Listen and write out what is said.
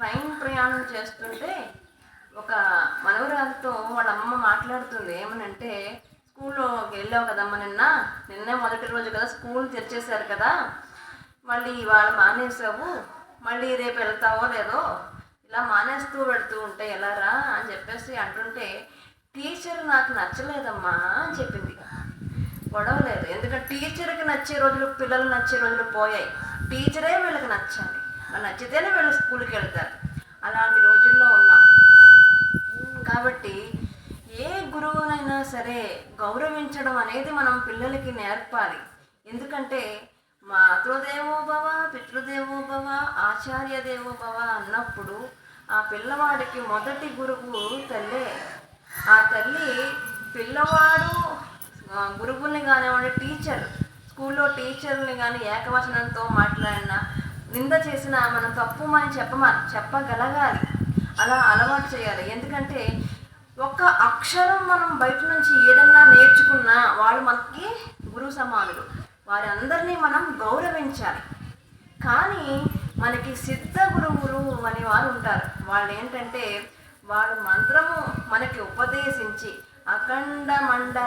Train ప్రయాణం చేస్తుంటే ఒక మనవరాలతో వాళ్ళ అమ్మ మాట్లాడుతుంది. ఏమనంటే, స్కూల్లోకి వెళ్ళావు కదమ్మా, నిన్నే మొదటి రోజు కదా, స్కూల్ తెరిచేశారు కదా, మళ్ళీ ఇవాళ మానేసావు, మళ్ళీ రేపు వెళ్తావో లేదో, ఇలా మానేస్తూ పెడుతూ ఉంటే ఎలారా అని చెప్పేసి అంటుంటే, టీచర్ నాకు నచ్చలేదమ్మా అని చెప్పింది. గొడవ లేదు, ఎందుకంటే టీచర్కి నచ్చే రోజులు, పిల్లలు నచ్చే రోజులు పోయాయి. టీచరే వీళ్ళకి నచ్చాలి, వాళ్ళు నచ్చితేనే వీళ్ళు స్కూల్కి వెళ్తారు. అలాంటి రోజుల్లో ఉన్నాం. కాబట్టి ఏ గురువునైనా సరే గౌరవించడం అనేది మనం పిల్లలకి నేర్పాలి. ఎందుకంటే మాతృదేవో భవ, పితృదేవో భవ, ఆచార్య దేవో భవ అన్నప్పుడు ఆ పిల్లవాడికి మొదటి గురువు తల్లే. ఆ తల్లి పిల్లవాడు గురువుల్ని కానివ్వండి, టీచర్, స్కూల్లో టీచర్ని కానీ ఏకవచనంతో మాట్లాడినా, నింద చేసినా మనం తప్పు అని చెప్పగలగాలి. అలా అలవాటు చేయాలి. ఎందుకంటే ఒక్క అక్షరం మనం బయట నుంచి ఏదన్నా నేర్చుకున్నా వాళ్ళు మనకి గురువు సమానులు. వారందరినీ మనం గౌరవించాలి. కానీ మనకి సిద్ధ గురువులు అని వారు ఉంటారు. వాళ్ళు ఏంటంటే, వాళ్ళు మంత్రము మనకి ఉపదేశించి అఖండ మండ